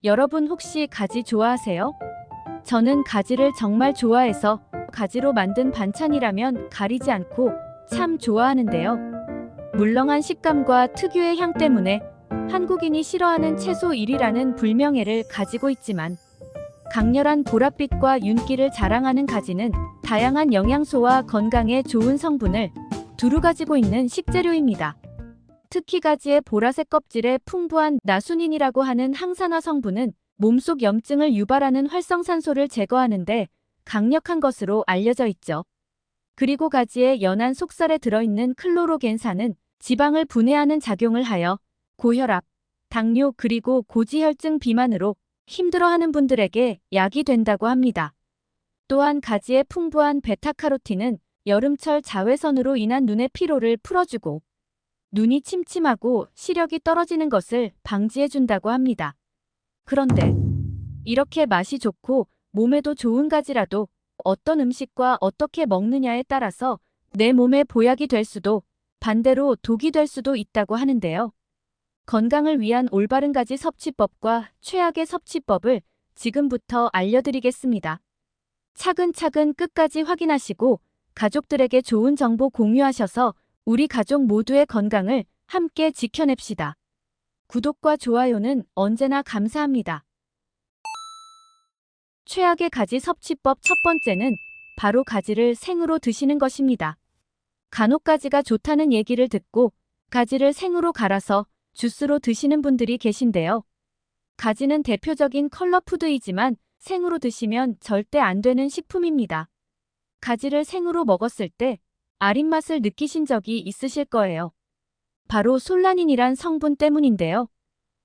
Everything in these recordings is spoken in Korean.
여러분 혹시 가지 좋아하세요? 저는 가지를 정말 좋아해서 가지로 만든 반찬이라면 가리지 않고 참 좋아하는데요. 물렁한 식감과 특유의 향 때문에 한국인이 싫어하는 채소 1위라는 불명예를 가지고 있지만 강렬한 보랏빛과 윤기를 자랑하는 가지는 다양한 영양소와 건강에 좋은 성분을 두루 가지고 있는 식재료입니다. 특히 가지의 보라색 껍질에 풍부한 나수닌이라고 하는 항산화 성분은 몸속 염증을 유발하는 활성산소를 제거하는데 강력한 것으로 알려져 있죠. 그리고 가지의 연한 속살에 들어있는 클로로겐산은 지방을 분해하는 작용을 하여 고혈압, 당뇨 그리고 고지혈증 비만으로 힘들어하는 분들에게 약이 된다고 합니다. 또한 가지의 풍부한 베타카로틴은 여름철 자외선으로 인한 눈의 피로를 풀어주고 눈이 침침하고 시력이 떨어지는 것을 방지해준다고 합니다. 그런데 이렇게 맛이 좋고 몸에도 좋은 가지라도 어떤 음식과 어떻게 먹느냐에 따라서 내 몸에 보약이 될 수도 반대로 독이 될 수도 있다고 하는데요. 건강을 위한 올바른 가지 섭취법과 최악의 섭취법을 지금부터 알려드리겠습니다. 차근차근 끝까지 확인하시고 가족들에게 좋은 정보 공유하셔서 우리 가족 모두의 건강을 함께 지켜냅시다. 구독과 좋아요는 언제나 감사합니다. 최악의 가지 섭취법 첫 번째는 바로 가지를 생으로 드시는 것입니다. 간혹 가지가 좋다는 얘기를 듣고 가지를 생으로 갈아서 주스로 드시는 분들이 계신데요. 가지는 대표적인 컬러푸드이지만 생으로 드시면 절대 안 되는 식품입니다. 가지를 생으로 먹었을 때 아린 맛을 느끼신 적이 있으실 거예요. 바로 솔라닌이란 성분 때문인데요.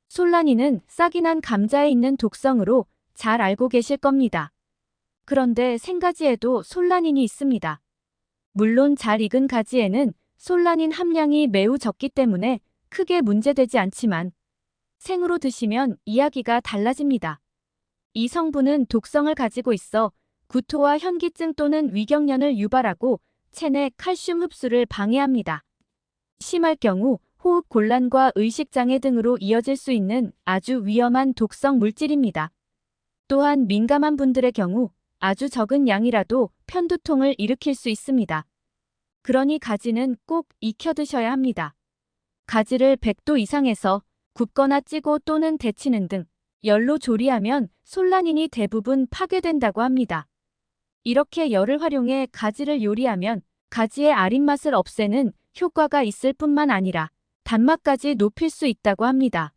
솔라닌은 싹이 난 감자에 있는 독성으로 잘 알고 계실 겁니다. 그런데 생가지에도 솔라닌이 있습니다. 물론 잘 익은 가지에는 솔라닌 함량이 매우 적기 때문에 크게 문제되지 않지만 생으로 드시면 이야기가 달라집니다. 이 성분은 독성을 가지고 있어 구토와 현기증 또는 위경련을 유발하고 체내 칼슘 흡수를 방해합니다. 심할 경우 호흡 곤란과 의식장애 등으로 이어질 수 있는 아주 위험한 독성 물질입니다. 또한 민감한 분들의 경우 아주 적은 양이라도 편두통을 일으킬 수 있습니다. 그러니 가지는 꼭 익혀 드셔야 합니다. 가지를 100도 이상에서 굽거나 찌고 또는 데치는 등 열로 조리하면 솔라닌이 대부분 파괴된다고 합니다. 이렇게 열을 활용해 가지를 요리하면 가지의 아린 맛을 없애는 효과가 있을 뿐만 아니라 단맛까지 높일 수 있다고 합니다.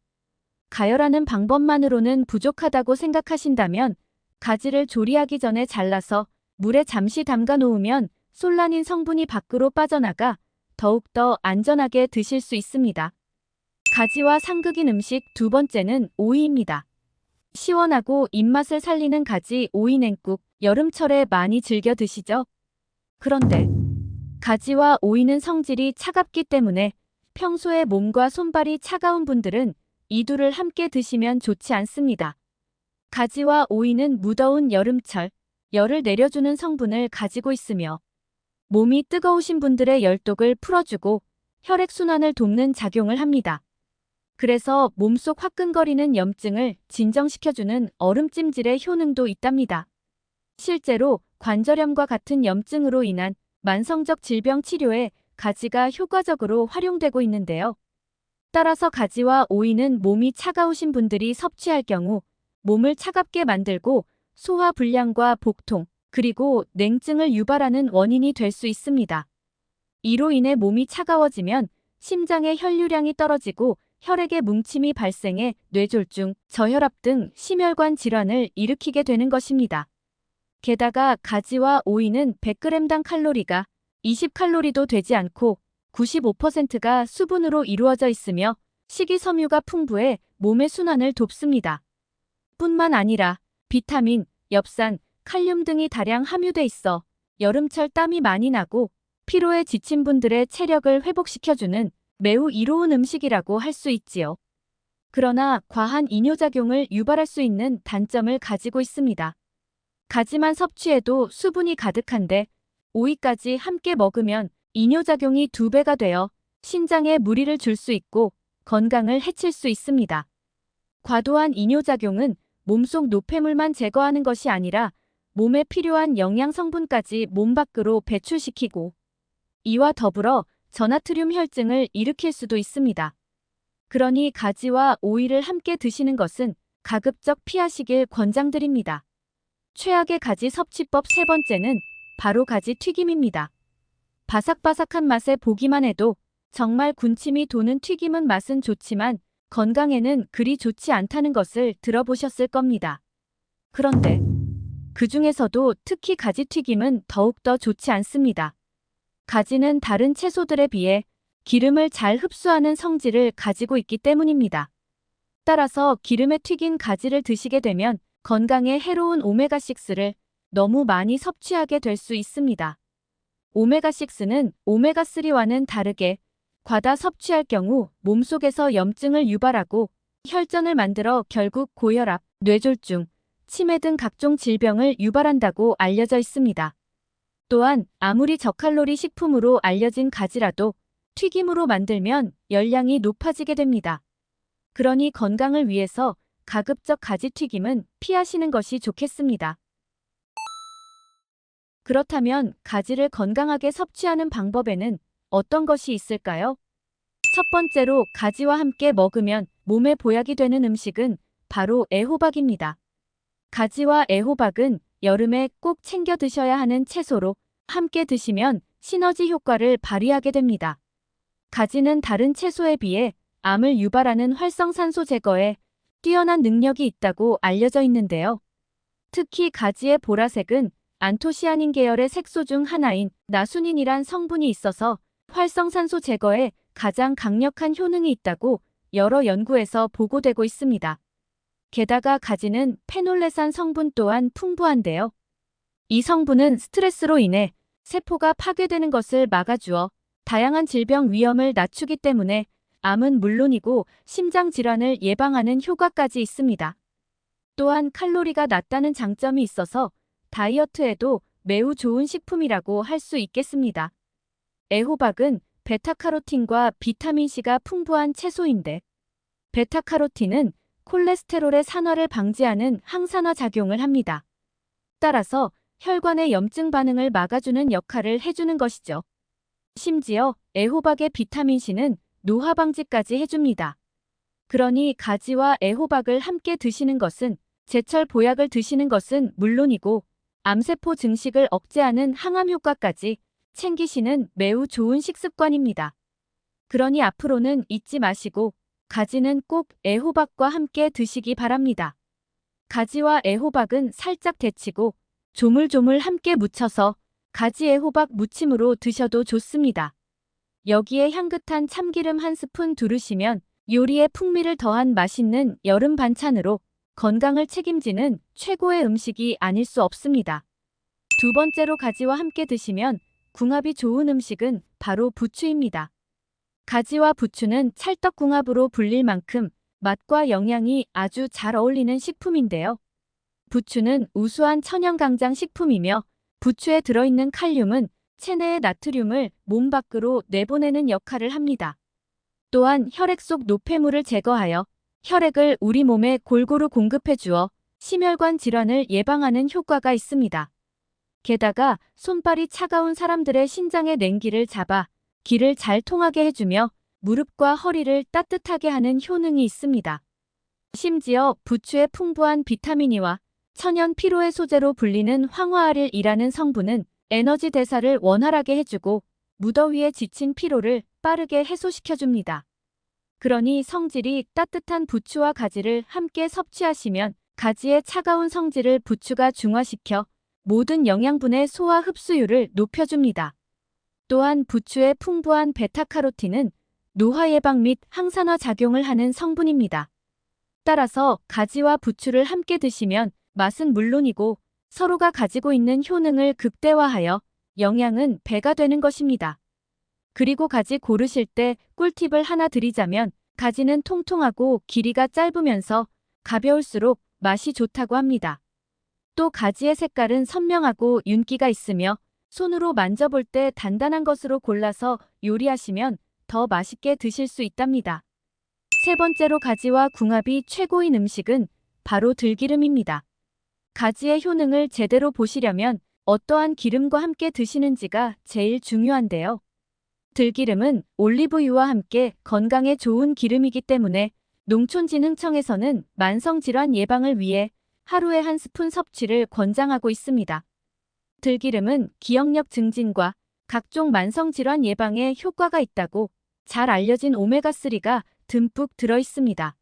가열하는 방법만으로는 부족하다고 생각하신다면 가지를 조리하기 전에 잘라서 물에 잠시 담가 놓으면 솔라닌 성분이 밖으로 빠져나가 더욱더 안전하게 드실 수 있습니다. 가지와 상극인 음식 두 번째는 오이입니다. 시원하고 입맛을 살리는 가지 오이 냉국, 여름철에 많이 즐겨 드시죠? 그런데 가지와 오이는 성질이 차갑기 때문에 평소에 몸과 손발이 차가운 분들은 이 둘을 함께 드시면 좋지 않습니다. 가지와 오이는 무더운 여름철, 열을 내려주는 성분을 가지고 있으며 몸이 뜨거우신 분들의 열독을 풀어주고 혈액순환을 돕는 작용을 합니다. 그래서 몸속 화끈거리는 염증을 진정시켜주는 얼음찜질의 효능도 있답니다. 실제로 관절염과 같은 염증으로 인한 만성적 질병 치료에 가지가 효과적으로 활용되고 있는데요. 따라서 가지와 오이는 몸이 차가우신 분들이 섭취할 경우 몸을 차갑게 만들고 소화불량과 복통, 그리고 냉증을 유발하는 원인이 될 수 있습니다. 이로 인해 몸이 차가워지면 심장의 혈류량이 떨어지고 혈액의 뭉침이 발생해 뇌졸중, 저혈압 등 심혈관 질환을 일으키게 되는 것입니다. 게다가 가지와 오이는 100g당 칼로리가 20칼로리도 되지 않고 95%가 수분으로 이루어져 있으며 식이섬유가 풍부해 몸의 순환을 돕습니다. 뿐만 아니라 비타민, 엽산, 칼륨 등이 다량 함유돼 있어 여름철 땀이 많이 나고 피로에 지친 분들의 체력을 회복시켜주는 매우 이로운 음식이라고 할 수 있지요. 그러나 과한 이뇨작용을 유발할 수 있는 단점을 가지고 있습니다. 가지만 섭취해도 수분이 가득한데 오이까지 함께 먹으면 이뇨작용이 2배가 되어 신장에 무리를 줄 수 있고 건강을 해칠 수 있습니다. 과도한 이뇨작용은 몸속 노폐물만 제거하는 것이 아니라 몸에 필요한 영양 성분까지 몸 밖으로 배출시키고 이와 더불어 저나트륨 혈증을 일으킬 수도 있습니다. 그러니 가지와 오이를 함께 드시는 것은 가급적 피하시길 권장드립니다. 최악의 가지 섭취법 세 번째는 바로 가지 튀김입니다. 바삭바삭한 맛에 보기만 해도 정말 군침이 도는 튀김은 맛은 좋지만 건강에는 그리 좋지 않다는 것을 들어보셨을 겁니다. 그런데 그 중에서도 특히 가지 튀김은 더욱더 좋지 않습니다. 가지는 다른 채소들에 비해 기름을 잘 흡수하는 성질을 가지고 있기 때문입니다. 따라서 기름에 튀긴 가지를 드시게 되면 건강에 해로운 오메가6를 너무 많이 섭취하게 될 수 있습니다. 오메가6는 오메가3와는 다르게 과다 섭취할 경우 몸속에서 염증을 유발하고 혈전을 만들어 결국 고혈압, 뇌졸중, 치매 등 각종 질병을 유발한다고 알려져 있습니다. 또한 아무리 저칼로리 식품으로 알려진 가지라도 튀김으로 만들면 열량이 높아지게 됩니다. 그러니 건강을 위해서 가급적 가지 튀김은 피하시는 것이 좋겠습니다. 그렇다면 가지를 건강하게 섭취하는 방법에는 어떤 것이 있을까요? 첫 번째로 가지와 함께 먹으면 몸에 보약이 되는 음식은 바로 애호박입니다. 가지와 애호박은 여름에 꼭 챙겨 드셔야 하는 채소로 함께 드시면 시너지 효과를 발휘하게 됩니다. 가지는 다른 채소에 비해 암을 유발하는 활성산소 제거에 뛰어난 능력이 있다고 알려져 있는데요. 특히 가지의 보라색은 안토시아닌 계열의 색소 중 하나인 나수닌이란 성분이 있어서 활성산소 제거에 가장 강력한 효능이 있다고 여러 연구에서 보고되고 있습니다. 게다가 가지는 페놀레산 성분 또한 풍부한데요. 이 성분은 스트레스로 인해 세포가 파괴되는 것을 막아주어 다양한 질병 위험을 낮추기 때문에 암은 물론이고 심장질환을 예방하는 효과까지 있습니다. 또한 칼로리가 낮다는 장점이 있어서 다이어트에도 매우 좋은 식품이라고 할 수 있겠습니다. 애호박은 베타카로틴과 비타민C가 풍부한 채소인데 베타카로틴은 콜레스테롤의 산화를 방지하는 항산화 작용을 합니다. 따라서 혈관의 염증 반응을 막아주는 역할을 해주는 것이죠. 심지어 애호박의 비타민C는 노화 방지까지 해줍니다. 그러니 가지와 애호박을 함께 드시는 것은 제철 보약을 드시는 것은 물론이고 암세포 증식을 억제하는 항암 효과까지 챙기시는 매우 좋은 식습관입니다. 그러니 앞으로는 잊지 마시고 가지는 꼭 애호박과 함께 드시기 바랍니다. 가지와 애호박은 살짝 데치고 조물조물 함께 무쳐서 가지 애호박 무침으로 드셔도 좋습니다. 여기에 향긋한 참기름 한 스푼 두르시면 요리에 풍미를 더한 맛있는 여름 반찬으로 건강을 책임지는 최고의 음식이 아닐 수 없습니다. 두 번째로 가지와 함께 드시면 궁합이 좋은 음식은 바로 부추입니다. 가지와 부추는 찰떡궁합으로 불릴 만큼 맛과 영양이 아주 잘 어울리는 식품인데요. 부추는 우수한 천연강장 식품이며 부추에 들어있는 칼륨은 체내의 나트륨을 몸 밖으로 내보내는 역할을 합니다. 또한 혈액 속 노폐물을 제거하여 혈액을 우리 몸에 골고루 공급해 주어 심혈관 질환을 예방하는 효과가 있습니다. 게다가 손발이 차가운 사람들의 신장의 냉기를 잡아 기를 잘 통하게 해주며 무릎과 허리를 따뜻하게 하는 효능이 있습니다. 심지어 부추의 풍부한 비타민이와 천연 피로의 소재로 불리는 황화아릴이라는 성분은 에너지 대사를 원활하게 해주고 무더위에 지친 피로를 빠르게 해소시켜줍니다. 그러니 성질이 따뜻한 부추와 가지를 함께 섭취하시면 가지의 차가운 성질을 부추가 중화시켜 모든 영양분의 소화 흡수율을 높여줍니다. 또한 부추의 풍부한 베타카로틴은 노화 예방 및 항산화 작용을 하는 성분입니다. 따라서 가지와 부추를 함께 드시면 맛은 물론이고 서로가 가지고 있는 효능을 극대화하여 영양은 배가 되는 것입니다. 그리고 가지 고르실 때 꿀팁을 하나 드리자면 가지는 통통하고 길이가 짧으면서 가벼울수록 맛이 좋다고 합니다. 또 가지의 색깔은 선명하고 윤기가 있으며 손으로 만져볼 때 단단한 것으로 골라서 요리하시면 더 맛있게 드실 수 있답니다. 세 번째로 가지와 궁합이 최고인 음식은 바로 들기름입니다. 가지의 효능을 제대로 보시려면 어떠한 기름과 함께 드시는지가 제일 중요한데요. 들기름은 올리브유와 함께 건강에 좋은 기름이기 때문에 농촌진흥청에서는 만성질환 예방을 위해 하루에 한 스푼 섭취를 권장하고 있습니다. 들기름은 기억력 증진과 각종 만성질환 예방에 효과가 있다고 잘 알려진 오메가3가 듬뿍 들어 있습니다.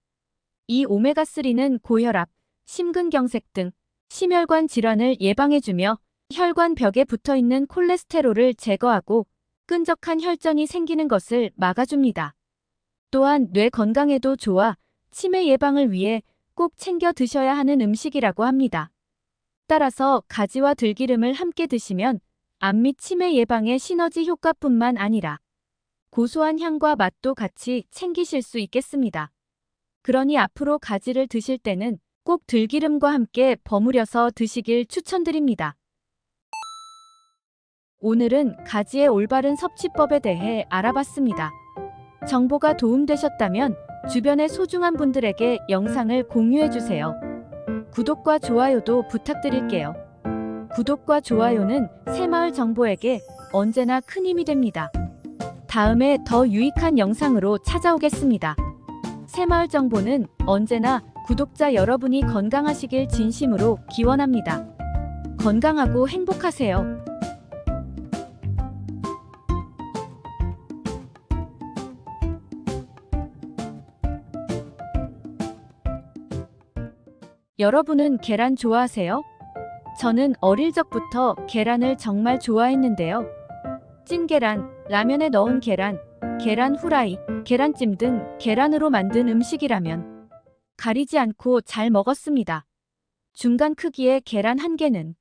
이 오메가3는 고혈압, 심근경색 등 심혈관 질환을 예방해주며 혈관 벽에 붙어있는 콜레스테롤을 제거하고 끈적한 혈전이 생기는 것을 막아줍니다. 또한 뇌 건강에도 좋아 치매 예방을 위해 꼭 챙겨 드셔야 하는 음식이라고 합니다. 따라서 가지와 들기름을 함께 드시면 암 및 치매 예방의 시너지 효과뿐만 아니라 고소한 향과 맛도 같이 챙기실 수 있겠습니다. 그러니 앞으로 가지를 드실 때는 꼭 들기름과 함께 버무려서 드시길 추천드립니다. 오늘은 가지의 올바른 섭취법에 대해 알아봤습니다. 정보가 도움되셨다면 주변의 소중한 분들에게 영상을 공유해주세요. 구독과 좋아요도 부탁드릴게요. 구독과 좋아요는 새마을 정보에게 언제나 큰 힘이 됩니다. 다음에 더 유익한 영상으로 찾아오겠습니다. 새마을 정보는 언제나 구독자 여러분이 건강하시길 진심으로 기원합니다. 건강하고 행복하세요. 여러분은 계란 좋아하세요? 저는 어릴 적부터 계란을 정말 좋아했는데요. 찐계란, 라면에 넣은 계란, 계란 후라이, 계란찜 등 계란으로 만든 음식이라면 가리지 않고 잘 먹었습니다. 중간 크기의 계란 한 개는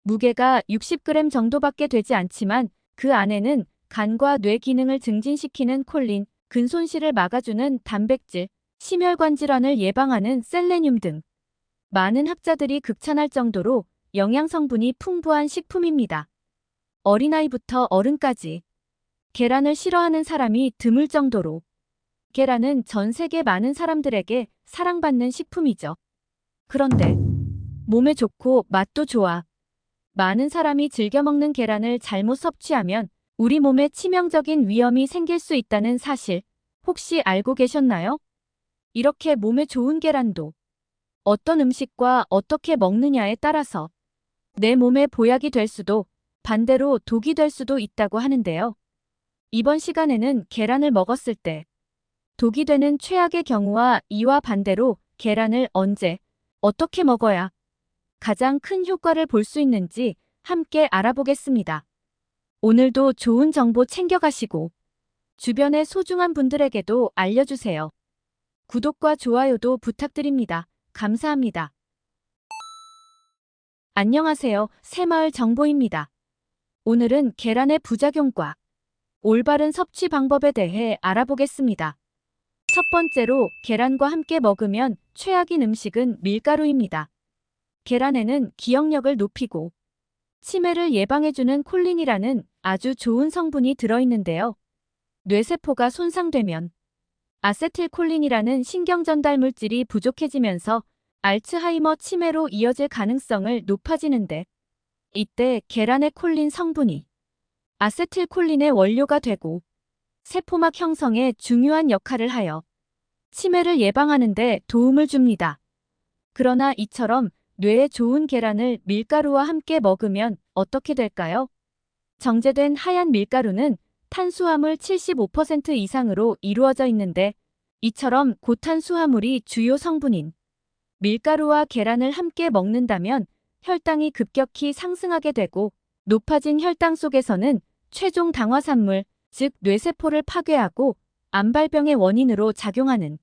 무게가 60g 정도밖에 되지 않지만 그 안에는 간과 뇌 기능을 증진시키는 콜린, 근손실을 막아주는 단백질, 심혈관 질환을 예방하는 셀레늄 등 많은 학자들이 극찬할 정도로 영양 성분이 풍부한 식품입니다. 어린아이부터 어른까지 계란을 싫어하는 사람이 드물 정도로 계란은 전 세계 많은 사람들에게 사랑받는 식품이죠. 그런데 몸에 좋고 맛도 좋아 많은 사람이 즐겨 먹는 계란을 잘못 섭취하면 우리 몸에 치명적인 위험이 생길 수 있다는 사실 혹시 알고 계셨나요? 이렇게 몸에 좋은 계란도 어떤 음식과 어떻게 먹느냐에 따라서 내 몸에 보약이 될 수도 반대로 독이 될 수도 있다고 하는데요. 이번 시간에는 계란을 먹었을 때 독이 되는 최악의 경우와 이와 반대로 계란을 언제, 어떻게 먹어야 가장 큰 효과를 볼 수 있는지 함께 알아보겠습니다. 오늘도 좋은 정보 챙겨가시고 주변의 소중한 분들에게도 알려주세요. 구독과 좋아요도 부탁드립니다. 감사합니다. 안녕하세요. 새마을 정보입니다. 오늘은 계란의 부작용과 올바른 섭취 방법에 대해 알아보겠습니다. 첫 번째로 계란과 함께 먹으면 최악인 음식은 밀가루입니다. 계란에는 기억력을 높이고 치매를 예방해주는 콜린이라는 아주 좋은 성분이 들어있는데요. 뇌세포가 손상되면 아세틸콜린이라는 신경전달 물질이 부족해지면서 알츠하이머 치매로 이어질 가능성을 높아지는데 이때 계란의 콜린 성분이 아세틸콜린의 원료가 되고 세포막 형성에 중요한 역할을 하여 치매를 예방하는 데 도움을 줍니다. 그러나 이처럼 뇌에 좋은 계란을 밀가루와 함께 먹으면 어떻게 될까요? 정제된 하얀 밀가루는 탄수화물 75% 이상으로 이루어져 있는데 이처럼 고탄수화물이 주요 성분인 밀가루와 계란을 함께 먹는다면 혈당이 급격히 상승하게 되고 높아진 혈당 속에서는 최종 당화산물, 즉 뇌세포를 파괴하고 암발병의 원인으로 작용하는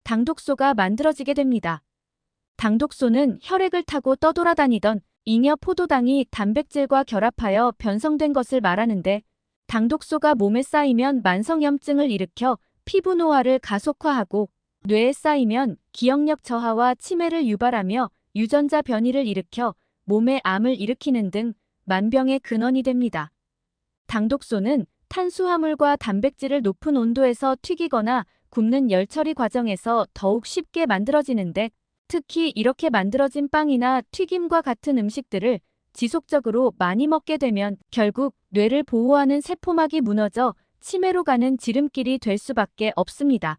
당독소가 만들어지게 됩니다. 당독소는 혈액을 타고 떠돌아다니던 잉여 포도당이 단백질과 결합하여 변성된 것을 말하는데 당독소가 몸에 쌓이면 만성염증을 일으켜 피부 노화를 가속화하고 뇌에 쌓이면 기억력 저하와 치매를 유발하며 유전자 변이를 일으켜 몸에 암을 일으키는 등 만병의 근원이 됩니다. 당독소는 탄수화물과 단백질을 높은 온도에서 튀기거나 굽는 열 처리 과정에서 더욱 쉽게 만들어지는데, 특히 이렇게 만들어진 빵이나 튀김과 같은 음식들을 지속적으로 많이 먹게 되면 결국 뇌를 보호하는 세포막이 무너져 치매로 가는 지름길이 될 수밖에 없습니다.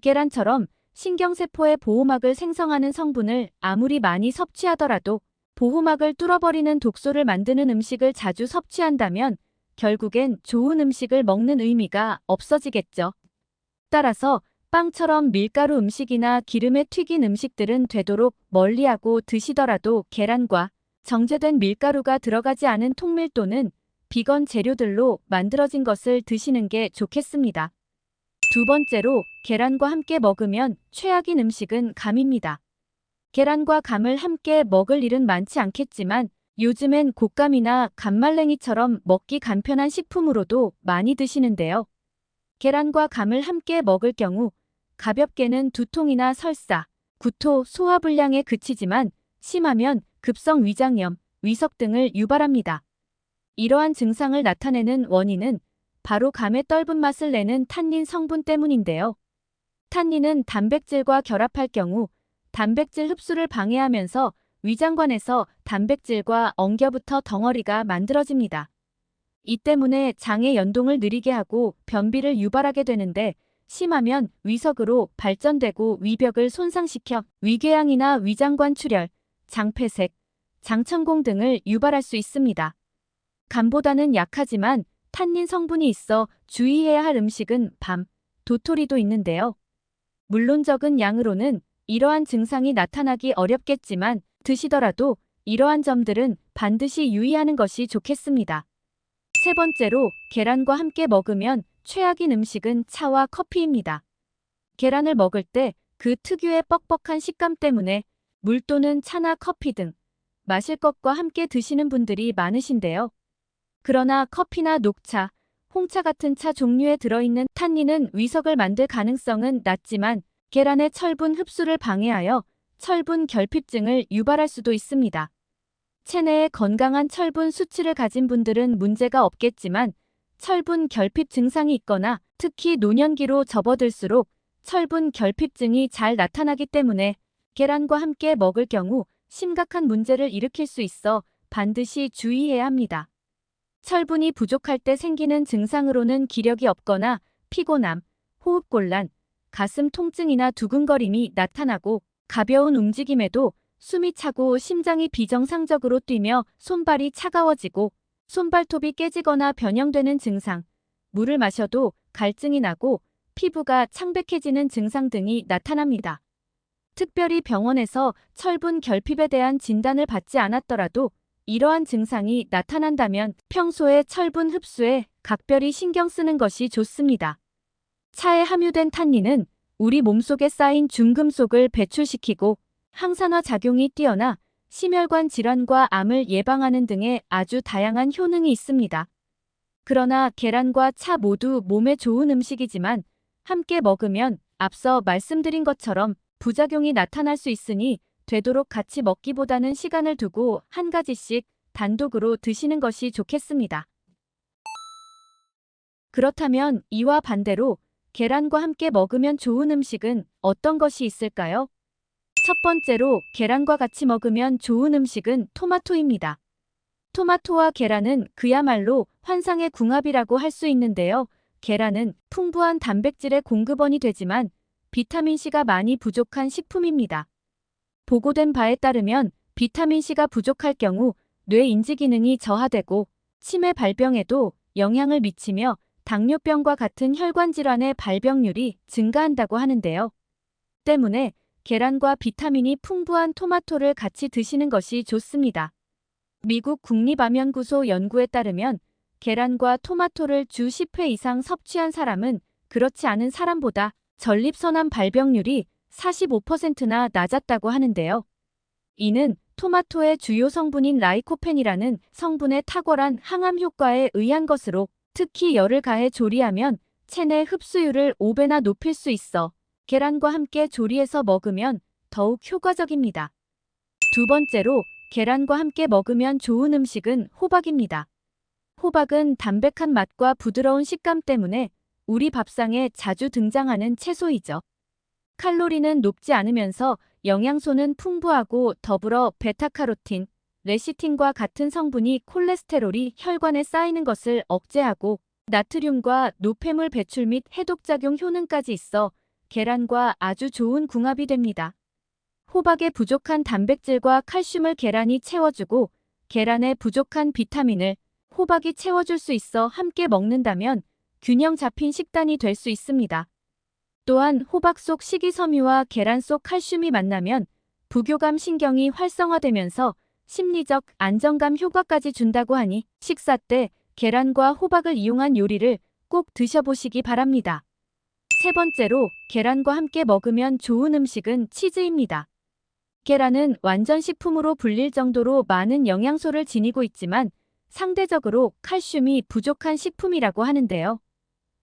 계란처럼 신경세포의 보호막을 생성하는 성분을 아무리 많이 섭취하더라도 보호막을 뚫어버리는 독소를 만드는 음식을 자주 섭취한다면 결국엔 좋은 음식을 먹는 의미가 없어지겠죠. 따라서 빵처럼 밀가루 음식이나 기름에 튀긴 음식들은 되도록 멀리하고 드시더라도 계란과 정제된 밀가루가 들어가지 않은 통밀 또는 비건 재료들로 만들어진 것을 드시는 게 좋겠습니다. 두 번째로 계란과 함께 먹으면 최악인 음식은 감입니다. 계란과 감을 함께 먹을 일은 많지 않겠지만 요즘엔 곶감이나 감말랭이처럼 먹기 간편한 식품으로도 많이 드시는데요. 계란과 감을 함께 먹을 경우 가볍게는 두통이나 설사, 구토, 소화불량에 그치지만 심하면 급성 위장염, 위석 등을 유발합니다. 이러한 증상을 나타내는 원인은 바로 감의 떫은 맛을 내는 탄닌 성분 때문인데요. 탄닌은 단백질과 결합할 경우 단백질 흡수를 방해하면서 위장관에서 단백질과 엉겨붙어 덩어리가 만들어집니다. 이 때문에 장의 연동을 느리게 하고 변비를 유발하게 되는데 심하면 위석으로 발전되고 위벽을 손상시켜 위궤양이나 위장관 출혈, 장폐색, 장천공 등을 유발할 수 있습니다. 감보다는 약하지만 탄닌 성분이 있어 주의해야 할 음식은 밤, 도토리도 있는데요. 물론 적은 양으로는 이러한 증상이 나타나기 어렵겠지만 드시더라도 이러한 점들은 반드시 유의하는 것이 좋겠습니다. 세 번째로 계란과 함께 먹으면 최악인 음식은 차와 커피입니다. 계란을 먹을 때 그 특유의 뻑뻑한 식감 때문에 물 또는 차나 커피 등 마실 것과 함께 드시는 분들이 많으신데요. 그러나 커피나 녹차, 홍차 같은 차 종류에 들어있는 탄닌은 위석을 만들 가능성은 낮지만 계란의 철분 흡수를 방해하여 철분 결핍증을 유발할 수도 있습니다. 체내에 건강한 철분 수치를 가진 분들은 문제가 없겠지만 철분 결핍 증상이 있거나 특히 노년기로 접어들수록 철분 결핍증이 잘 나타나기 때문에 계란과 함께 먹을 경우 심각한 문제를 일으킬 수 있어 반드시 주의해야 합니다. 철분이 부족할 때 생기는 증상으로는 기력이 없거나 피곤함, 호흡곤란, 가슴 통증이나 두근거림이 나타나고 가벼운 움직임에도 숨이 차고 심장이 비정상적으로 뛰며 손발이 차가워지고 손발톱이 깨지거나 변형되는 증상, 물을 마셔도 갈증이 나고 피부가 창백해지는 증상 등이 나타납니다. 특별히 병원에서 철분 결핍에 대한 진단을 받지 않았더라도 이러한 증상이 나타난다면 평소에 철분 흡수에 각별히 신경 쓰는 것이 좋습니다. 차에 함유된 탄닌은 우리 몸속에 쌓인 중금속을 배출시키고 항산화 작용이 뛰어나 심혈관 질환과 암을 예방하는 등의 아주 다양한 효능이 있습니다. 그러나 계란과 차 모두 몸에 좋은 음식이지만 함께 먹으면 앞서 말씀드린 것처럼 부작용이 나타날 수 있으니 되도록 같이 먹기보다는 시간을 두고 한 가지씩 단독으로 드시는 것이 좋겠습니다. 그렇다면 이와 반대로 계란과 함께 먹으면 좋은 음식은 어떤 것이 있을까요? 첫 번째로 계란과 같이 먹으면 좋은 음식은 토마토입니다. 토마토와 계란은 그야말로 환상의 궁합이라고 할 수 있는데요. 계란은 풍부한 단백질의 공급원이 되지만 비타민C가 많이 부족한 식품입니다. 보고된 바에 따르면 비타민C가 부족할 경우 뇌 인지 기능이 저하되고 치매 발병에도 영향을 미치며 당뇨병과 같은 혈관 질환의 발병률이 증가한다고 하는데요. 때문에 계란과 비타민이 풍부한 토마토를 같이 드시는 것이 좋습니다. 미국 국립암연구소 연구에 따르면 계란과 토마토를 주 10회 이상 섭취한 사람은 그렇지 않은 사람보다 전립선암 발병률이 45%나 낮았다고 하는데요. 이는 토마토의 주요 성분인 라이코펜이라는 성분의 탁월한 항암 효과에 의한 것으로 특히 열을 가해 조리하면 체내 흡수율을 5배나 높일 수 있어 계란과 함께 조리해서 먹으면 더욱 효과적입니다. 두 번째로 계란과 함께 먹으면 좋은 음식은 호박입니다. 호박은 담백한 맛과 부드러운 식감 때문에 우리 밥상에 자주 등장하는 채소이죠. 칼로리는 높지 않으면서 영양소는 풍부하고 더불어 베타카로틴, 레시틴과 같은 성분이 콜레스테롤이 혈관에 쌓이는 것을 억제하고 나트륨과 노폐물 배출 및 해독작용 효능까지 있어 계란과 아주 좋은 궁합이 됩니다. 호박에 부족한 단백질과 칼슘을 계란이 채워주고 계란에 부족한 비타민을 호박이 채워줄 수 있어 함께 먹는다면 균형 잡힌 식단이 될 수 있습니다. 또한 호박 속 식이섬유와 계란 속 칼슘이 만나면 부교감 신경이 활성화되면서 심리적 안정감 효과까지 준다고 하니 식사 때 계란과 호박을 이용한 요리를 꼭 드셔보시기 바랍니다. 세 번째로 계란과 함께 먹으면 좋은 음식은 치즈입니다. 계란은 완전 식품으로 불릴 정도로 많은 영양소를 지니고 있지만 상대적으로 칼슘이 부족한 식품이라고 하는데요.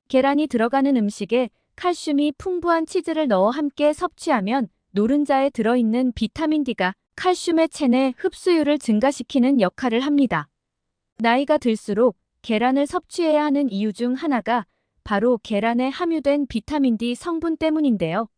계란이 들어가는 음식에 칼슘이 풍부한 치즈를 넣어 함께 섭취하면 노른자에 들어있는 비타민 D가 칼슘의 체내 흡수율을 증가시키는 역할을 합니다. 나이가 들수록 계란을 섭취해야 하는 이유 중 하나가 바로 계란에 함유된 비타민 D 성분 때문인데요.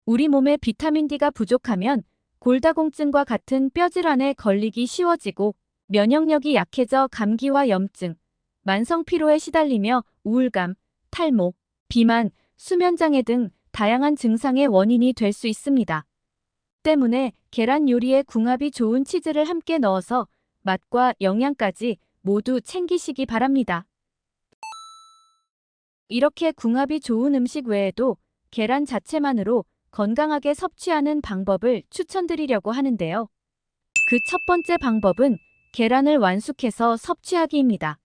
우리 몸에 비타민 D가 부족하면 골다공증과 같은 뼈질환에 걸리기 쉬워지고 면역력이 약해져 감기와 염증, 만성 피로에 시달리며 우울감, 탈모, 비만, 수면장애 등 다양한 증상의 원인이 될 수 있습니다. 때문에 계란 요리에 궁합이 좋은 치즈를 함께 넣어서 맛과 영양까지 모두 챙기시기 바랍니다. 이렇게 궁합이 좋은 음식 외에도 계란 자체만으로 건강하게 섭취하는 방법을 추천드리려고 하는데요. 그 첫 번째 방법은 계란을 완숙해서 섭취하기입니다.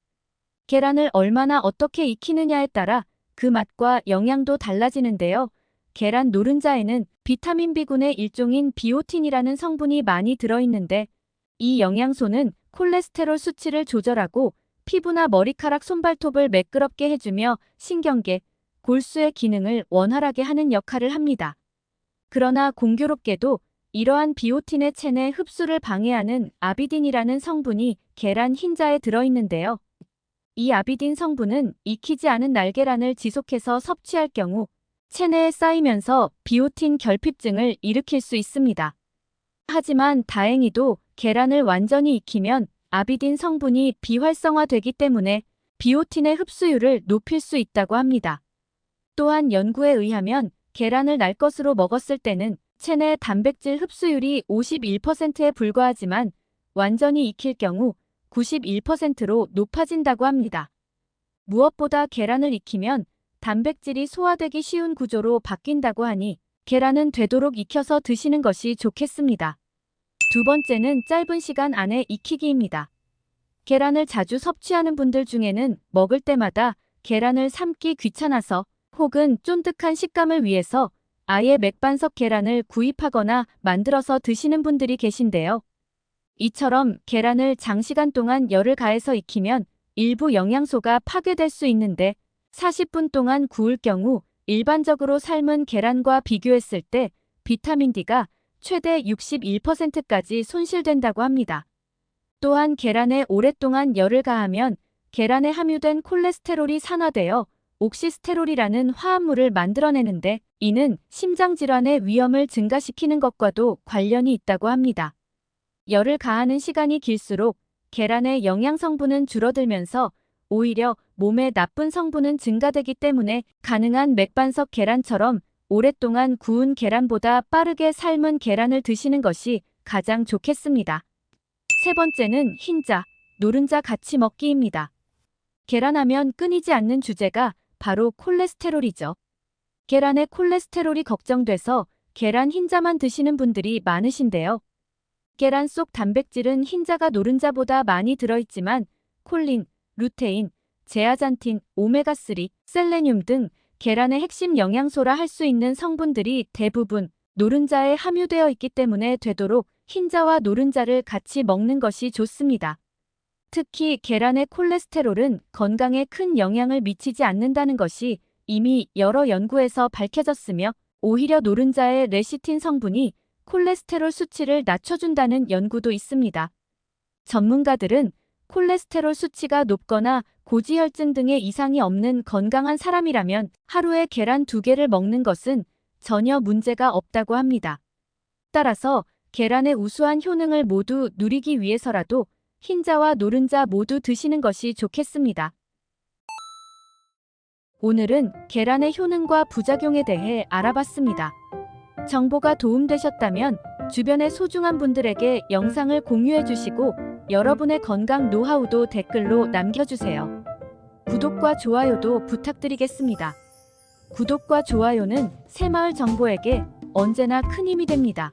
계란을 얼마나 어떻게 익히느냐에 따라 그 맛과 영양도 달라지는데요. 계란 노른자에는 비타민 B군의 일종인 비오틴이라는 성분이 많이 들어있는데 이 영양소는 콜레스테롤 수치를 조절하고 피부나 머리카락 손발톱을 매끄럽게 해주며 신경계, 골수의 기능을 원활하게 하는 역할을 합니다. 그러나 공교롭게도 이러한 비오틴의 체내 흡수를 방해하는 아비딘이라는 성분이 계란 흰자에 들어있는데요. 이 아비딘 성분은 익히지 않은 날계란을 지속해서 섭취할 경우 체내에 쌓이면서 비오틴 결핍증을 일으킬 수 있습니다. 하지만 다행히도 계란을 완전히 익히면 아비딘 성분이 비활성화되기 때문에 비오틴의 흡수율을 높일 수 있다고 합니다. 또한 연구에 의하면 계란을 날 것으로 먹었을 때는 체내 단백질 흡수율이 51%에 불과하지만 완전히 익힐 경우 91%로 높아진다고 합니다. 무엇보다 계란을 익히면 단백질이 소화되기 쉬운 구조로 바뀐다고 하니 계란은 되도록 익혀서 드시는 것이 좋겠습니다. 두 번째는 짧은 시간 안에 익히기입니다. 계란을 자주 섭취하는 분들 중에는 먹을 때마다 계란을 삶기 귀찮아서 혹은 쫀득한 식감을 위해서 아예 맥반석 계란을 구입하거나 만들어서 드시는 분들이 계신데요. 이처럼 계란을 장시간 동안 열을 가해서 익히면 일부 영양소가 파괴될 수 있는데 40분 동안 구울 경우 일반적으로 삶은 계란과 비교했을 때 비타민 D가 최대 61%까지 손실된다고 합니다. 또한 계란에 오랫동안 열을 가하면 계란에 함유된 콜레스테롤이 산화되어 옥시스테롤이라는 화합물을 만들어내는데 이는 심장질환의 위험을 증가시키는 것과도 관련이 있다고 합니다. 열을 가하는 시간이 길수록 계란의 영양 성분은 줄어들면서 오히려 몸에 나쁜 성분은 증가되기 때문에 가능한 맥반석 계란처럼 오랫동안 구운 계란보다 빠르게 삶은 계란을 드시는 것이 가장 좋겠습니다. 세 번째는 흰자, 노른자 같이 먹기입니다. 계란하면 끊이지 않는 주제가 바로 콜레스테롤이죠. 계란의 콜레스테롤이 걱정돼서 계란 흰자만 드시는 분들이 많으신데요. 계란 속 단백질은 흰자가 노른자보다 많이 들어있지만 콜린, 루테인, 제아잔틴, 오메가3, 셀레늄 등 계란의 핵심 영양소라 할 수 있는 성분들이 대부분 노른자에 함유되어 있기 때문에 되도록 흰자와 노른자를 같이 먹는 것이 좋습니다. 특히 계란의 콜레스테롤은 건강에 큰 영향을 미치지 않는다는 것이 이미 여러 연구에서 밝혀졌으며 오히려 노른자의 레시틴 성분이 콜레스테롤 수치를 낮춰준다는 연구도 있습니다. 전문가들은 콜레스테롤 수치가 높거나 고지혈증 등의 이상이 없는 건강한 사람이라면 하루에 계란 2개를 먹는 것은 전혀 문제가 없다고 합니다. 따라서 계란의 우수한 효능을 모두 누리기 위해서라도 흰자와 노른자 모두 드시는 것이 좋겠습니다. 오늘은 계란의 효능과 부작용에 대해 알아봤습니다. 정보가 도움되셨다면 주변의 소중한 분들에게 영상을 공유해 주시고 여러분의 건강 노하우도 댓글로 남겨주세요. 구독과 좋아요도 부탁드리겠습니다. 구독과 좋아요는 새마을 정보에게 언제나 큰 힘이 됩니다.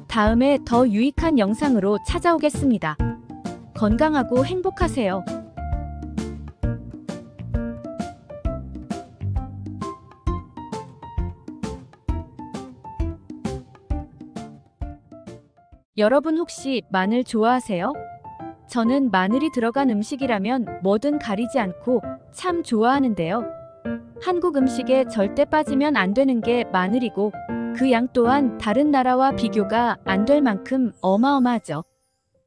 다음에 더 유익한 영상으로 찾아오겠습니다. 건강하고 행복하세요. 여러분 혹시 마늘 좋아하세요? 저는 마늘이 들어간 음식이라면 뭐든 가리지 않고 참 좋아하는데요. 한국 음식에 절대 빠지면 안 되는 게 마늘이고 그 양 또한 다른 나라와 비교가 안 될 만큼 어마어마하죠.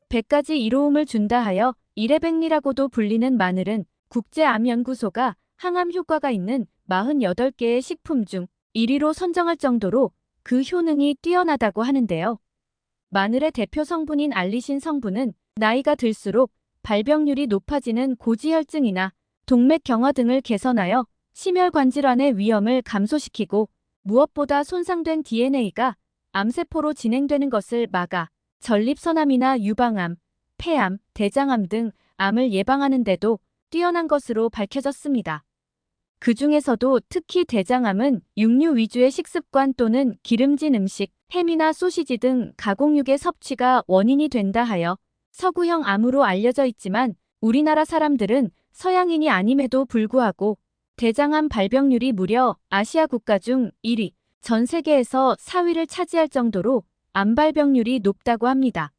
100가지 이로움을 준다 하여 이레백리라고도 불리는 마늘은 국제암연구소가 항암 효과가 있는 48개의 식품 중 1위로 선정할 정도로 그 효능이 뛰어나다고 하는데요. 마늘의 대표 성분인 알리신 성분은 나이가 들수록 발병률이 높아지는 고지혈증이나 동맥경화 등을 개선하여 심혈관질환의 위험을 감소시키고 무엇보다 손상된 DNA가 암세포로 진행되는 것을 막아 전립선암이나 유방암, 폐암, 대장암 등 암을 예방하는 데도 뛰어난 것으로 밝혀졌습니다. 그 중에서도 특히 대장암은 육류 위주의 식습관 또는 기름진 음식, 햄이나 소시지 등 가공육의 섭취가 원인이 된다 하여 서구형 암으로 알려져 있지만 우리나라 사람들은 서양인이 아님에도 불구하고 대장암 발병률이 무려 아시아 국가 중 1위, 전 세계에서 4위를 차지할 정도로 암 발병률이 높다고 합니다.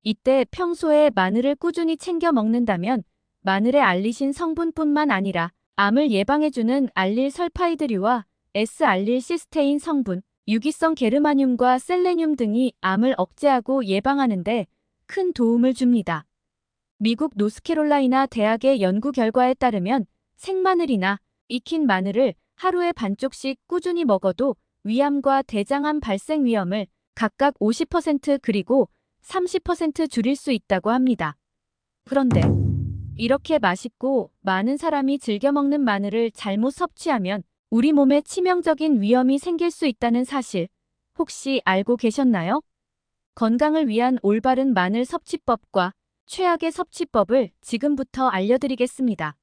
이때 평소에 마늘을 꾸준히 챙겨 먹는다면 마늘의 알리신 성분뿐만 아니라 암을 예방해주는 알릴설파이드류와 S알릴시스테인 성분, 유기성 게르마늄과 셀레늄 등이 암을 억제하고 예방하는 데 큰 도움을 줍니다. 미국 노스캐롤라이나 대학의 연구 결과에 따르면 생마늘이나 익힌 마늘을 하루에 반쪽씩 꾸준히 먹어도 위암과 대장암 발생 위험을 각각 50% 그리고 30% 줄일 수 있다고 합니다. 그런데 이렇게 맛있고 많은 사람이 즐겨 먹는 마늘을 잘못 섭취하면 우리 몸에 치명적인 위험이 생길 수 있다는 사실 혹시 알고 계셨나요? 건강을 위한 올바른 마늘 섭취법과 최악의 섭취법을 지금부터 알려드리겠습니다.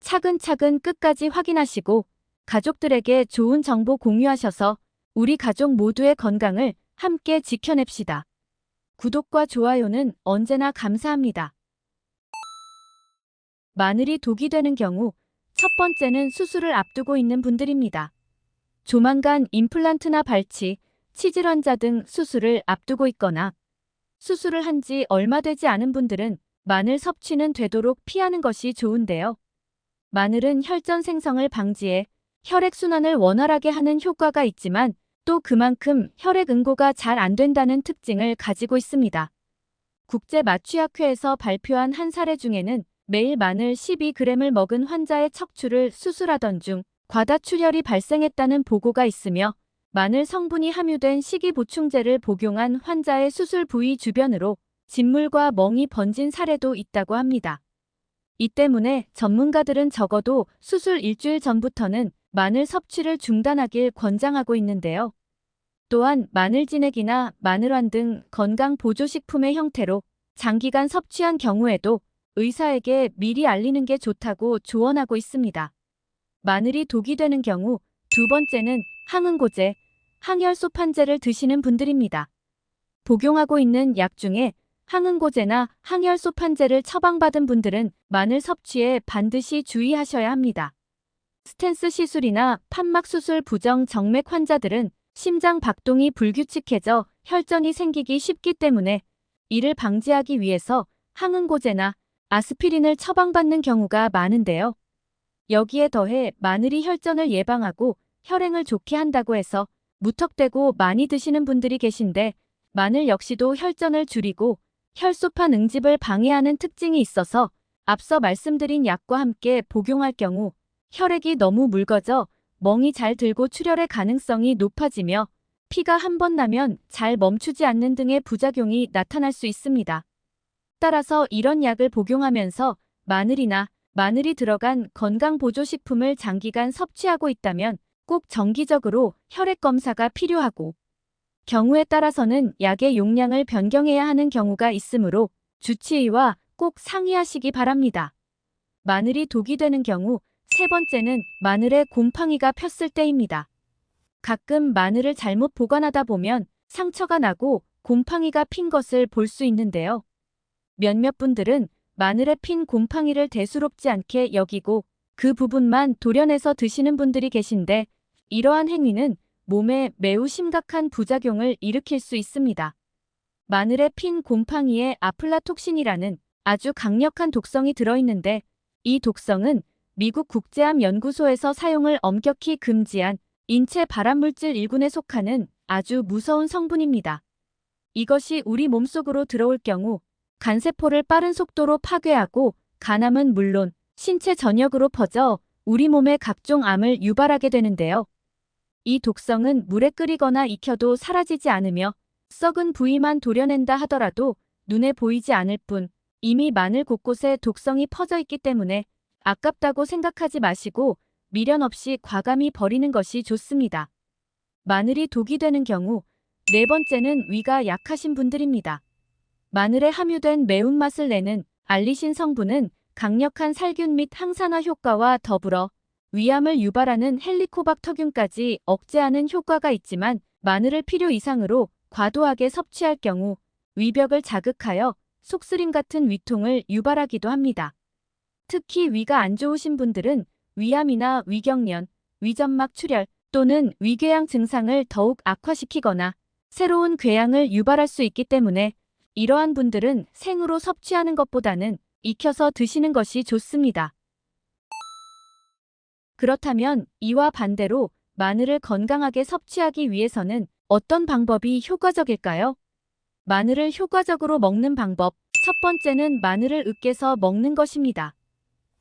차근차근 끝까지 확인하시고 가족들에게 좋은 정보 공유하셔서 우리 가족 모두의 건강을 함께 지켜냅시다. 구독과 좋아요는 언제나 감사합니다. 마늘이 독이 되는 경우 첫 번째는 수술을 앞두고 있는 분들입니다. 조만간 임플란트나 발치, 치질 환자 등 수술을 앞두고 있거나 수술을 한 지 얼마 되지 않은 분들은 마늘 섭취는 되도록 피하는 것이 좋은데요. 마늘은 혈전 생성을 방지해 혈액순환을 원활하게 하는 효과가 있지만 또 그만큼 혈액 응고가 잘 안 된다는 특징을 가지고 있습니다. 국제마취학회에서 발표한 한 사례 중에는 매일 마늘 12g을 먹은 환자의 척추를 수술하던 중 과다출혈이 발생했다는 보고가 있으며 마늘 성분이 함유된 식이보충제를 복용한 환자의 수술 부위 주변으로 진물과 멍이 번진 사례도 있다고 합니다. 이 때문에 전문가들은 적어도 수술 일주일 전부터는 마늘 섭취를 중단하길 권장하고 있는데요. 또한 마늘진액이나 마늘환 등 건강보조식품의 형태로 장기간 섭취한 경우에도 의사에게 미리 알리는 게 좋다고 조언하고 있습니다. 마늘이 독이 되는 경우 두 번째는 항응고제, 항혈소판제를 드시는 분들입니다. 복용하고 있는 약 중에 항응고제나 항혈소판제를 처방받은 분들은 마늘 섭취에 반드시 주의하셔야 합니다. 스텐스 시술이나 판막 수술 부정 정맥 환자들은 심장 박동이 불규칙해져 혈전이 생기기 쉽기 때문에 이를 방지하기 위해서 항응고제나 아스피린을 처방받는 경우가 많은데요. 여기에 더해 마늘이 혈전을 예방하고 혈행을 좋게 한다고 해서 무턱대고 많이 드시는 분들이 계신데 마늘 역시도 혈전을 줄이고 혈소판 응집을 방해하는 특징이 있어서 앞서 말씀드린 약과 함께 복용할 경우 혈액이 너무 묽어져 멍이 잘 들고 출혈의 가능성이 높아지며 피가 한 번 나면 잘 멈추지 않는 등의 부작용이 나타날 수 있습니다. 따라서 이런 약을 복용하면서 마늘이 들어간 건강보조식품을 장기간 섭취하고 있다면 꼭 정기적으로 혈액 검사가 필요하고 경우에 따라서는 약의 용량을 변경해야 하는 경우가 있으므로 주치의와 꼭 상의하시기 바랍니다. 마늘이 독이 되는 경우 세 번째는 마늘에 곰팡이가 폈을 때입니다. 가끔 마늘을 잘못 보관하다 보면 상처가 나고 곰팡이가 핀 것을 볼 수 있는데요. 몇몇 분들은 마늘에 핀 곰팡이를 대수롭지 않게 여기고 그 부분만 도려내서 드시는 분들이 계신데 이러한 행위는 몸에 매우 심각한 부작용을 일으킬 수 있습니다. 마늘에 핀 곰팡이에 아플라톡신이라는 아주 강력한 독성이 들어있는데 이 독성은 미국 국제암 연구소에서 사용을 엄격히 금지한 인체 발암물질 1군에 속하는 아주 무서운 성분입니다. 이것이 우리 몸속으로 들어올 경우 간세포를 빠른 속도로 파괴하고 간암은 물론 신체 전역으로 퍼져 우리 몸에 각종 암을 유발하게 되는데요. 이 독성은 물에 끓이거나 익혀도 사라지지 않으며 썩은 부위만 도려낸다 하더라도 눈에 보이지 않을 뿐 이미 마늘 곳곳에 독성이 퍼져 있기 때문에 아깝다고 생각하지 마시고 미련 없이 과감히 버리는 것이 좋습니다. 마늘이 독이 되는 경우 네 번째는 위가 약하신 분들입니다. 마늘에 함유된 매운맛을 내는 알리신 성분은 강력한 살균 및 항산화 효과와 더불어 위암을 유발하는 헬리코박터균까지 억제하는 효과가 있지만 마늘을 필요 이상으로 과도하게 섭취할 경우 위벽을 자극하여 속쓰림 같은 위통을 유발하기도 합니다. 특히 위가 안 좋으신 분들은 위암이나 위경련, 위점막 출혈 또는 위궤양 증상을 더욱 악화시키거나 새로운 궤양을 유발할 수 있기 때문에 이러한 분들은 생으로 섭취하는 것보다는 익혀서 드시는 것이 좋습니다. 그렇다면 이와 반대로 마늘을 건강하게 섭취하기 위해서는 어떤 방법이 효과적일까요? 마늘을 효과적으로 먹는 방법. 첫 번째는 마늘을 으깨서 먹는 것입니다.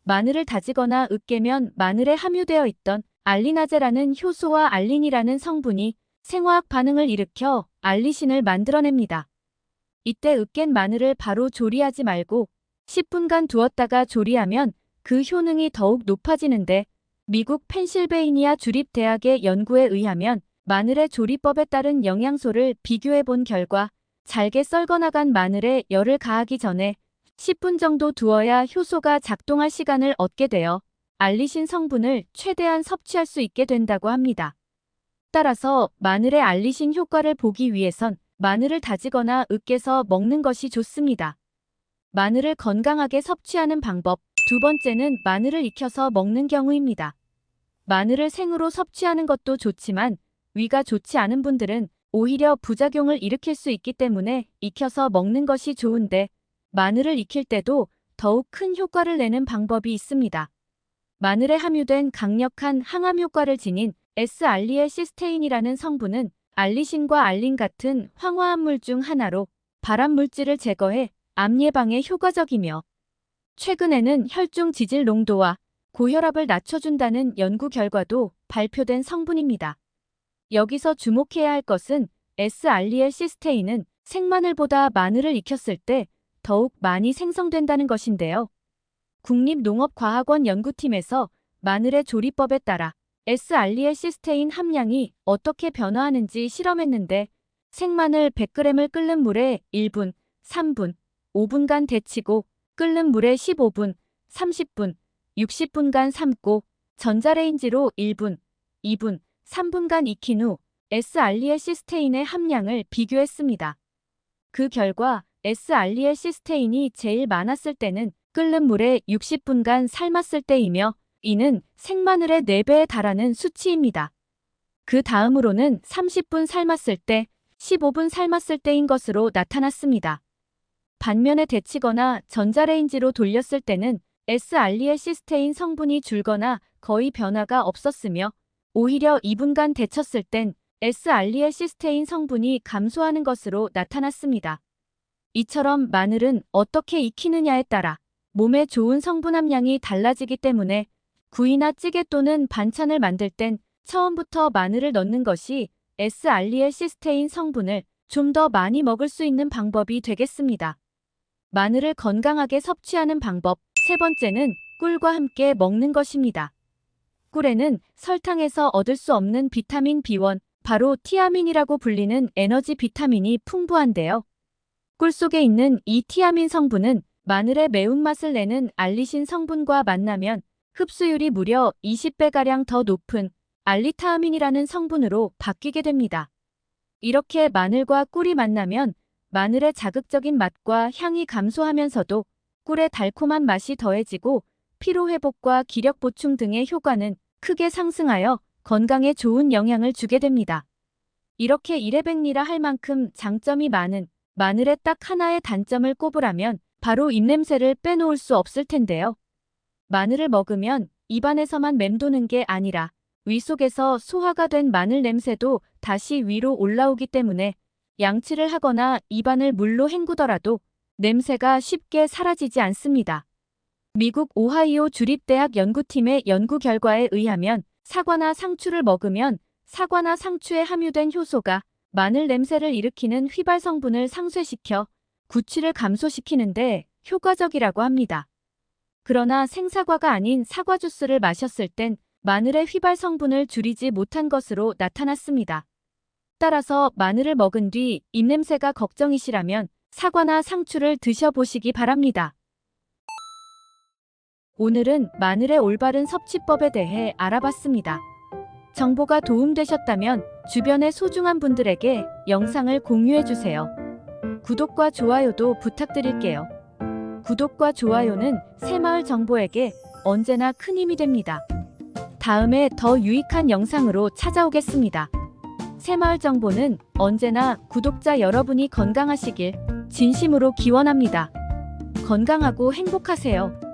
마늘을 다지거나 으깨면 마늘에 함유되어 있던 알리나제라는 효소와 알린이라는 성분이 생화학 반응을 일으켜 알리신을 만들어냅니다. 이때 으깬 마늘을 바로 조리하지 말고 10분간 두었다가 조리하면 그 효능이 더욱 높아지는데 미국 펜실베이니아 주립대학의 연구에 의하면 마늘의 조리법에 따른 영양소를 비교해 본 결과 잘게 썰거나간 마늘에 열을 가하기 전에 10분 정도 두어야 효소가 작동할 시간을 얻게 되어 알리신 성분을 최대한 섭취할 수 있게 된다고 합니다. 따라서 마늘의 알리신 효과를 보기 위해선 마늘을 다지거나 으깨서 먹는 것이 좋습니다. 마늘을 건강하게 섭취하는 방법. 두 번째는 마늘을 익혀서 먹는 경우입니다. 마늘을 생으로 섭취하는 것도 좋지만 위가 좋지 않은 분들은 오히려 부작용을 일으킬 수 있기 때문에 익혀서 먹는 것이 좋은데 마늘을 익힐 때도 더욱 큰 효과를 내는 방법이 있습니다. 마늘에 함유된 강력한 항암 효과를 지닌 S알리엘시스테인이라는 성분은 알리신과 알린 같은 황화합물 중 하나로 발암물질을 제거해 암 예방에 효과적이며 최근에는 혈중 지질 농도와 고혈압을 낮춰준다는 연구 결과도 발표된 성분입니다. 여기서 주목해야 할 것은 S알리엘시스테인은 생마늘보다 마늘을 익혔을 때 더욱 많이 생성된다는 것인데요. 국립농업과학원 연구팀에서 마늘의 조리법에 따라 S알리엘시스테인 함량이 어떻게 변화하는지 실험했는데 생마늘 100g을 끓는 물에 1분, 3분, 5분간 데치고 끓는 물에 15분, 30분, 60분간 삶고 전자레인지로 1분, 2분, 3분간 익힌 후 S알리엘시스테인의 함량을 비교했습니다. 그 결과 S알리엘시스테인이 제일 많았을 때는 끓는 물에 60분간 삶았을 때이며 이는 생마늘의 4배에 달하는 수치입니다. 그 다음으로는 30분 삶았을 때, 15분 삶았을 때인 것으로 나타났습니다. 반면에 데치거나 전자레인지로 돌렸을 때는 S알리엘시스테인 성분이 줄거나 거의 변화가 없었으며 오히려 2분간 데쳤을 땐 S알리엘시스테인 성분이 감소하는 것으로 나타났습니다. 이처럼 마늘은 어떻게 익히느냐에 따라 몸에 좋은 성분 함량이 달라지기 때문에 구이나 찌개 또는 반찬을 만들 땐 처음부터 마늘을 넣는 것이 S알리엘시스테인 성분을 좀 더 많이 먹을 수 있는 방법이 되겠습니다. 마늘을 건강하게 섭취하는 방법 세 번째는 꿀과 함께 먹는 것입니다. 꿀에는 설탕에서 얻을 수 없는 비타민 B1, 바로 티아민이라고 불리는 에너지 비타민이 풍부한데요. 꿀 속에 있는 이 티아민 성분은 마늘의 매운맛을 내는 알리신 성분과 만나면 흡수율이 무려 20배가량 더 높은 알리타아민이라는 성분으로 바뀌게 됩니다. 이렇게 마늘과 꿀이 만나면 마늘의 자극적인 맛과 향이 감소하면서도 꿀의 달콤한 맛이 더해지고 피로회복과 기력 보충 등의 효과는 크게 상승하여 건강에 좋은 영향을 주게 됩니다. 이렇게 이래백리라 할 만큼 장점이 많은 마늘의 딱 하나의 단점을 꼽으라면 바로 입냄새를 빼놓을 수 없을 텐데요. 마늘을 먹으면 입안에서만 맴도는 게 아니라 위 속에서 소화가 된 마늘 냄새도 다시 위로 올라오기 때문에 양치를 하거나 입안을 물로 헹구더라도 냄새가 쉽게 사라지지 않습니다. 미국 오하이오 주립대학 연구팀의 연구 결과에 의하면 사과나 상추를 먹으면 사과나 상추에 함유된 효소가 마늘 냄새를 일으키는 휘발 성분을 상쇄시켜 구취를 감소시키는데 효과적이라고 합니다. 그러나 생사과가 아닌 사과 주스를 마셨을 땐 마늘의 휘발 성분을 줄이지 못한 것으로 나타났습니다. 따라서 마늘을 먹은 뒤 입냄새가 걱정이시라면 사과나 상추를 드셔보시기 바랍니다. 오늘은 마늘의 올바른 섭취법에 대해 알아봤습니다. 정보가 도움되셨다면 주변의 소중한 분들에게 영상을 공유해주세요. 구독과 좋아요도 부탁드릴게요. 구독과 좋아요는 새마을 정보에게 언제나 큰 힘이 됩니다. 다음에 더 유익한 영상으로 찾아오겠습니다. 새마을 정보는 언제나 구독자 여러분이 건강하시길 진심으로 기원합니다. 건강하고 행복하세요.